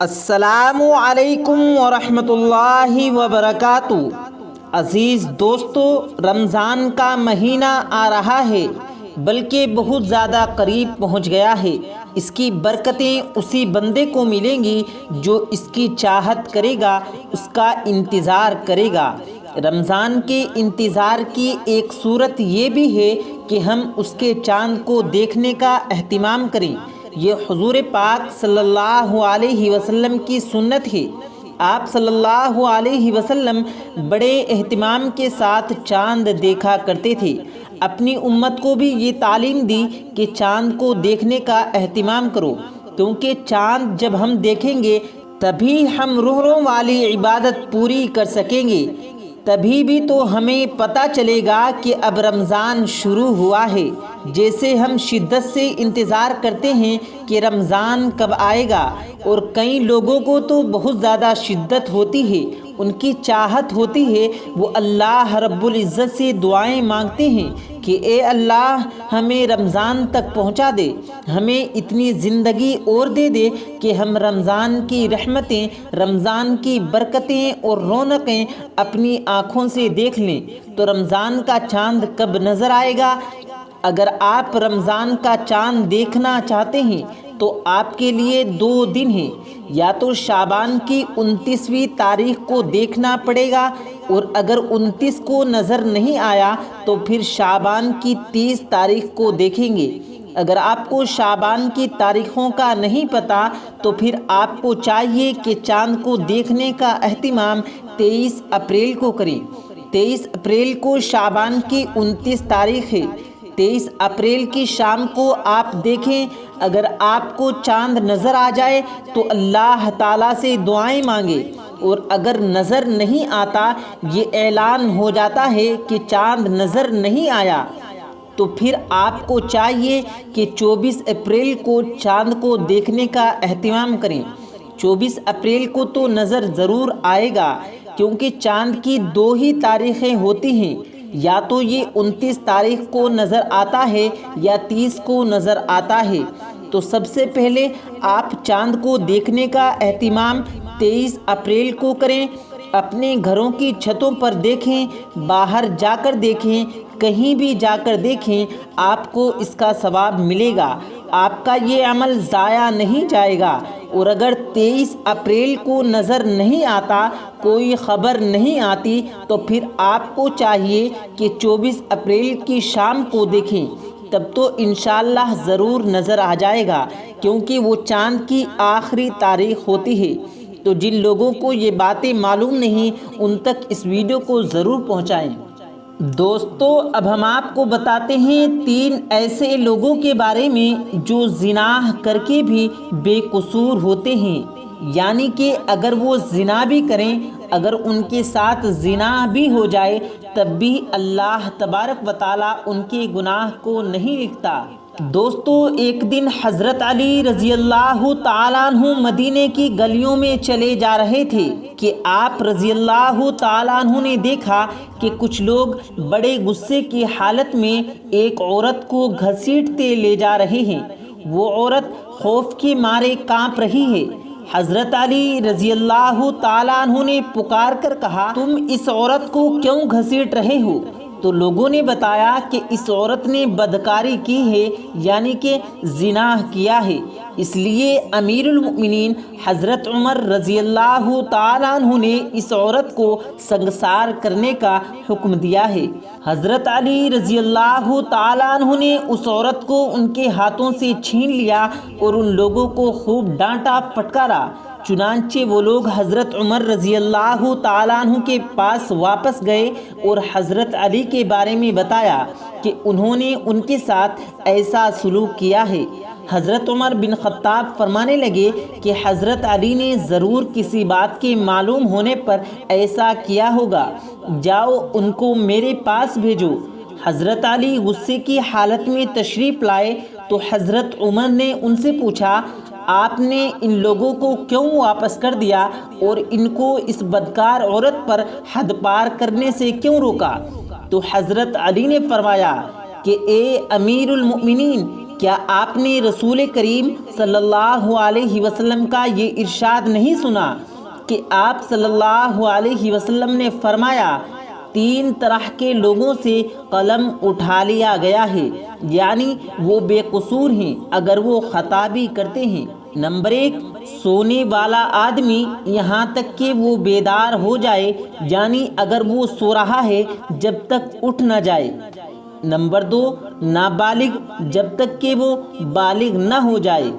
السلام علیکم ورحمۃ اللہ وبرکاتہ۔ عزیز دوستو، رمضان کا مہینہ آ رہا ہے، بلکہ بہت زیادہ قریب پہنچ گیا ہے۔ اس کی برکتیں اسی بندے کو ملیں گی جو اس کی چاہت کرے گا، اس کا انتظار کرے گا۔ رمضان کے انتظار کی ایک صورت یہ بھی ہے کہ ہم اس کے چاند کو دیکھنے کا اہتمام کریں۔ یہ حضور پاک صلی اللہ علیہ وسلم کی سنت ہے۔ آپ صلی اللہ علیہ وسلم بڑے اہتمام کے ساتھ چاند دیکھا کرتے تھے۔ اپنی امت کو بھی یہ تعلیم دی کہ چاند کو دیکھنے کا اہتمام کرو، کیونکہ چاند جب ہم دیکھیں گے تبھی ہم روحوں والی عبادت پوری کر سکیں گے، تبھی بھی تو ہمیں پتہ چلے گا کہ اب رمضان شروع ہوا ہے۔ جیسے ہم شدت سے انتظار کرتے ہیں کہ رمضان کب آئے گا، اور کئی لوگوں کو تو بہت زیادہ شدت ہوتی ہے، ان کی چاہت ہوتی ہے، وہ اللہ رب العزت سے دعائیں مانگتے ہیں کہ اے اللہ ہمیں رمضان تک پہنچا دے، ہمیں اتنی زندگی اور دے دے کہ ہم رمضان کی رحمتیں، رمضان کی برکتیں اور رونقیں اپنی آنکھوں سے دیکھ لیں۔ تو رمضان کا چاند کب نظر آئے گا؟ اگر آپ رمضان کا چاند دیکھنا چاہتے ہیں تو آپ کے لیے 2 دن ہیں، یا تو شعبان کی 29ویں تاریخ کو دیکھنا پڑے گا، اور اگر 29 کو نظر نہیں آیا تو پھر شعبان کی 30 تاریخ کو دیکھیں گے۔ اگر آپ کو شعبان کی تاریخوں کا نہیں پتہ تو پھر آپ کو چاہیے کہ چاند کو دیکھنے کا اہتمام 23 اپریل کو کریں۔ 23 اپریل کو شعبان کی 29 تاریخ ہے۔ 23 اپریل کی شام کو آپ دیکھیں۔ اگر آپ کو چاند نظر آ جائے تو اللہ تعالیٰ سے دعائیں مانگیں، اور اگر نظر نہیں آتا، یہ اعلان ہو جاتا ہے کہ چاند نظر نہیں آیا، تو پھر آپ کو چاہیے کہ 24 اپریل کو چاند کو دیکھنے کا اہتمام کریں۔ 24 اپریل کو تو نظر ضرور آئے گا، کیونکہ چاند کی 2 ہی تاریخیں ہوتی ہیں، یا تو یہ 29 تاریخ کو نظر آتا ہے یا 30 کو نظر آتا ہے۔ تو سب سے پہلے آپ چاند کو دیکھنے کا اہتمام 23 اپریل کو کریں۔ اپنے گھروں کی چھتوں پر دیکھیں، باہر جا کر دیکھیں، کہیں بھی جا کر دیکھیں، آپ کو اس کا ثواب ملے گا، آپ کا یہ عمل ضائع نہیں جائے گا۔ اور اگر 23 اپریل کو نظر نہیں آتا، کوئی خبر نہیں آتی، تو پھر آپ کو چاہیے کہ 24 اپریل کی شام کو دیکھیں، تب تو انشاءاللہ ضرور نظر آ جائے گا، کیونکہ وہ چاند کی آخری تاریخ ہوتی ہے۔ تو جن لوگوں کو یہ باتیں معلوم نہیں، ان تک اس ویڈیو کو ضرور پہنچائیں۔ دوستو، اب ہم آپ کو بتاتے ہیں 3 ایسے لوگوں کے بارے میں جو زنا کر کے بھی بے قصور ہوتے ہیں، یعنی کہ اگر وہ زنا بھی کریں، اگر ان کے ساتھ زنا بھی ہو جائے، تب بھی اللہ تبارک و تعالیٰ ان کے گناہ کو نہیں لکھتا۔ دوستو، ایک دن حضرت علی رضی اللہ تعالیٰ عنہ مدینے کی گلیوں میں چلے جا رہے تھے کہ آپ رضی اللہ تعالیٰ عنہ نے دیکھا کہ کچھ لوگ بڑے غصے کی حالت میں ایک عورت کو گھسیٹتے لے جا رہے ہیں۔ وہ عورت خوف کے مارے کانپ رہی ہے۔ حضرت علی رضی اللہ تعالیٰ عنہ نے پکار کر کہا، تم اس عورت کو کیوں گھسیٹ رہے ہو؟ تو لوگوں نے بتایا کہ اس عورت نے بدکاری کی ہے، یعنی کہ زنا کیا ہے، اس لیے امیر المؤمنین حضرت عمر رضی اللہ تعالیٰ عنہ نے اس عورت کو سنگسار کرنے کا حکم دیا ہے۔ حضرت علی رضی اللہ تعالیٰ عنہ نے اس عورت کو ان کے ہاتھوں سے چھین لیا اور ان لوگوں کو خوب ڈانٹا پھٹکارا۔ چنانچہ وہ لوگ حضرت عمر رضی اللہ تعالیٰ عنہ کے پاس واپس گئے اور حضرت علی کے بارے میں بتایا کہ انہوں نے ان کے ساتھ ایسا سلوک کیا ہے۔ حضرت عمر بن خطاب فرمانے لگے کہ حضرت علی نے ضرور کسی بات کے معلوم ہونے پر ایسا کیا ہوگا، جاؤ ان کو میرے پاس بھیجو۔ حضرت علی غصے کی حالت میں تشریف لائے تو حضرت عمر نے ان سے پوچھا، آپ نے ان لوگوں کو کیوں واپس کر دیا اور ان کو اس بدکار عورت پر حد پار کرنے سے کیوں روکا؟ تو حضرت علی نے فرمایا کہ اے امیر المؤمنین، کیا آپ نے رسول کریم صلی اللہ علیہ وسلم کا یہ ارشاد نہیں سنا کہ آپ صلی اللہ علیہ وسلم نے فرمایا 3 طرح کے لوگوں سے قلم اٹھا لیا گیا ہے، یعنی وہ بے قصور ہیں اگر وہ خطا بھی کرتے ہیں۔ نمبر 1، سونے والا آدمی یہاں تک کہ وہ بیدار ہو جائے، یعنی اگر وہ سو رہا ہے جب تک اٹھ نہ جائے۔ نمبر 2، نابالغ جب تک کہ وہ بالغ نہ ہو جائے۔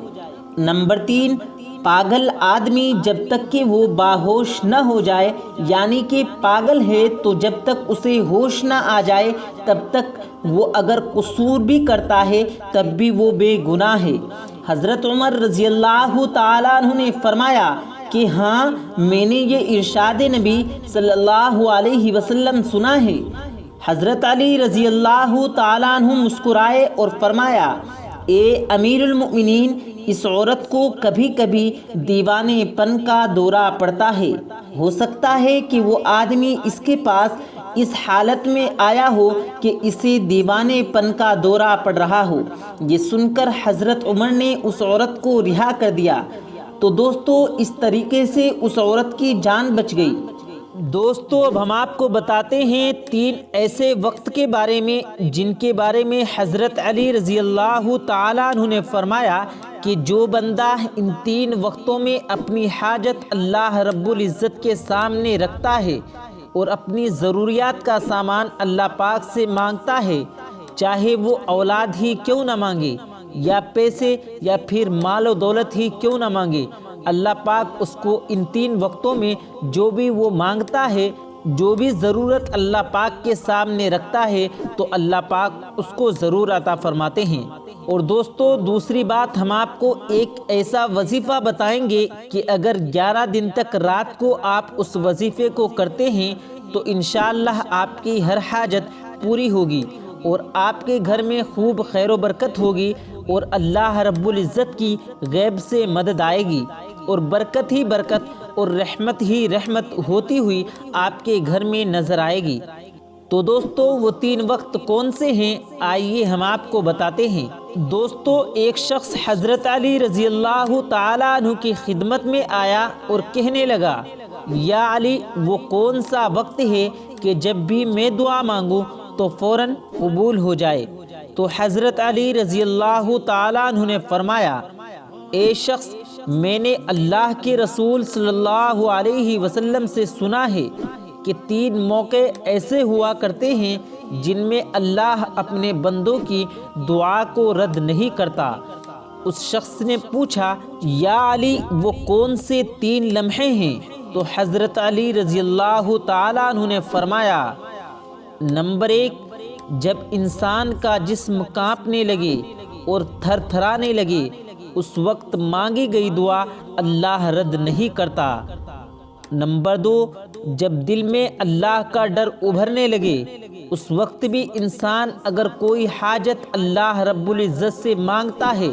نمبر 3، پاگل آدمی جب تک کہ وہ باہوش نہ ہو جائے، یعنی کہ پاگل ہے تو جب تک اسے ہوش نہ آ جائے تب تک وہ اگر قصور بھی کرتا ہے تب بھی وہ بے گناہ ہے۔ حضرت عمر رضی اللہ تعالیٰ عنہ نے فرمایا کہ ہاں، میں نے یہ ارشاد نبی صلی اللہ علیہ وسلم سنا ہے۔ حضرت علی رضی اللہ تعالیٰ عنہ مسکرائے اور فرمایا، اے امیر المؤمنین، اس عورت کو کبھی کبھی دیوانے پن کا دورہ پڑتا ہے، ہو سکتا ہے کہ وہ آدمی اس کے پاس اس حالت میں آیا ہو کہ اسے دیوانے پن کا دورہ پڑ رہا ہو۔ یہ سن کر حضرت عمر نے اس عورت کو رہا کر دیا۔ تو دوستو، اس طریقے سے اس عورت کی جان بچ گئی۔ دوستو، اب ہم آپ کو بتاتے ہیں 3 ایسے وقت کے بارے میں جن کے بارے میں حضرت علی رضی اللہ تعالیٰ عنہ نے فرمایا کہ جو بندہ ان 3 وقتوں میں اپنی حاجت اللہ رب العزت کے سامنے رکھتا ہے اور اپنی ضروریات کا سامان اللہ پاک سے مانگتا ہے، چاہے وہ اولاد ہی کیوں نہ مانگے یا پیسے یا پھر مال و دولت ہی کیوں نہ مانگے، اللہ پاک اس کو ان 3 وقتوں میں جو بھی وہ مانگتا ہے، جو بھی ضرورت اللہ پاک کے سامنے رکھتا ہے تو اللہ پاک اس کو ضرور عطا فرماتے ہیں۔ اور دوستو، دوسری بات، ہم آپ کو ایک ایسا وظیفہ بتائیں گے کہ اگر 11 دن تک رات کو آپ اس وظیفے کو کرتے ہیں تو انشاءاللہ آپ کی ہر حاجت پوری ہوگی اور آپ کے گھر میں خوب خیر و برکت ہوگی اور اللہ رب العزت کی غیب سے مدد آئے گی اور برکت ہی برکت اور رحمت ہی رحمت ہوتی ہوئی آپ کے گھر میں نظر آئے گی۔ تو دوستو، وہ 3 وقت کون سے ہیں؟ آئیے ہم آپ کو بتاتے ہیں۔ دوستو، ایک شخص حضرت علی رضی اللہ تعالیٰ عنہ کی خدمت میں آیا اور کہنے لگا، یا علی، وہ کون سا وقت ہے کہ جب بھی میں دعا مانگوں تو فوراً قبول ہو جائے؟ تو حضرت علی رضی اللہ تعالیٰ عنہ نے فرمایا، اے شخص، میں نے اللہ کے رسول صلی اللہ علیہ وسلم سے سنا ہے کہ 3 موقع ایسے ہوا کرتے ہیں جن میں اللہ اپنے بندوں کی دعا کو رد نہیں کرتا۔ اس شخص نے پوچھا، یا علی، وہ کون سے 3 لمحے ہیں؟ تو حضرت علی رضی اللہ تعالیٰ عنہ نے فرمایا، نمبر 1، جب انسان کا جسم کانپنے لگے اور تھر تھرانے لگے، اس وقت مانگی گئی دعا اللہ رد نہیں کرتا۔ نمبر 2، جب دل میں اللہ کا ڈر ابھرنے لگے، اس وقت بھی انسان اگر کوئی حاجت اللہ رب العزت سے مانگتا ہے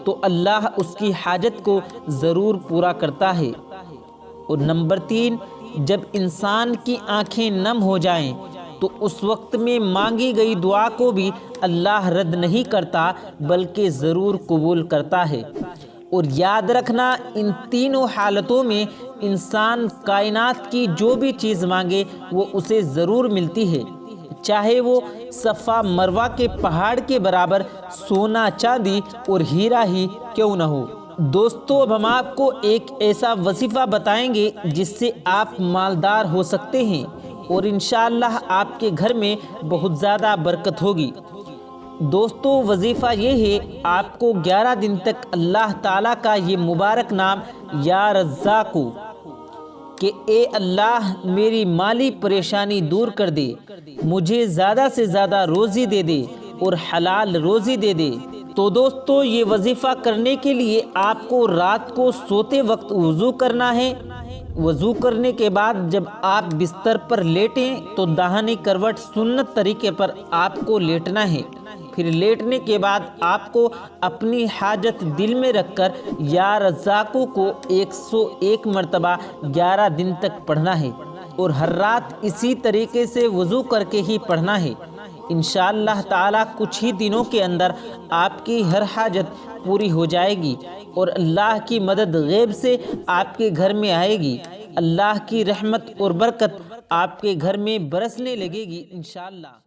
تو اللہ اس کی حاجت کو ضرور پورا کرتا ہے۔ اور نمبر 3، جب انسان کی آنکھیں نم ہو جائیں تو اس وقت میں مانگی گئی دعا کو بھی اللہ رد نہیں کرتا بلکہ ضرور قبول کرتا ہے۔ اور یاد رکھنا، ان 3 حالتوں میں انسان کائنات کی جو بھی چیز مانگے وہ اسے ضرور ملتی ہے، چاہے وہ صفا مروہ کے پہاڑ کے برابر سونا چاندی اور ہیرا ہی کیوں نہ ہو۔ دوستو، اب ہم آپ کو ایک ایسا وظیفہ بتائیں گے جس سے آپ مالدار ہو سکتے ہیں اور انشاءاللہ آپ کے گھر میں بہت زیادہ برکت ہوگی۔ دوستو، وظیفہ یہ ہے، آپ کو 11 دن تک اللہ تعالیٰ کا یہ مبارک نام یا رزاق کہ اے اللہ، میری مالی پریشانی دور کر دے، مجھے زیادہ سے زیادہ روزی دے دے اور حلال روزی دے دے۔ تو دوستو، یہ وظیفہ کرنے کے لیے آپ کو رات کو سوتے وقت وضو کرنا ہے۔ وضو کرنے کے بعد جب آپ بستر پر لیٹیں تو داہنی کروٹ سنت طریقے پر آپ کو لیٹنا ہے۔ پھر لیٹنے کے بعد آپ کو اپنی حاجت دل میں رکھ کر یا رزاق کو 101 مرتبہ 11 دن تک پڑھنا ہے اور ہر رات اسی طریقے سے وضو کر کے ہی پڑھنا ہے۔ انشاءاللہ تعالی کچھ ہی دنوں کے اندر آپ کی ہر حاجت پوری ہو جائے گی اور اللہ کی مدد غیب سے آپ کے گھر میں آئے گی۔ اللہ کی رحمت اور برکت آپ کے گھر میں برسنے لگے گی انشاءاللہ۔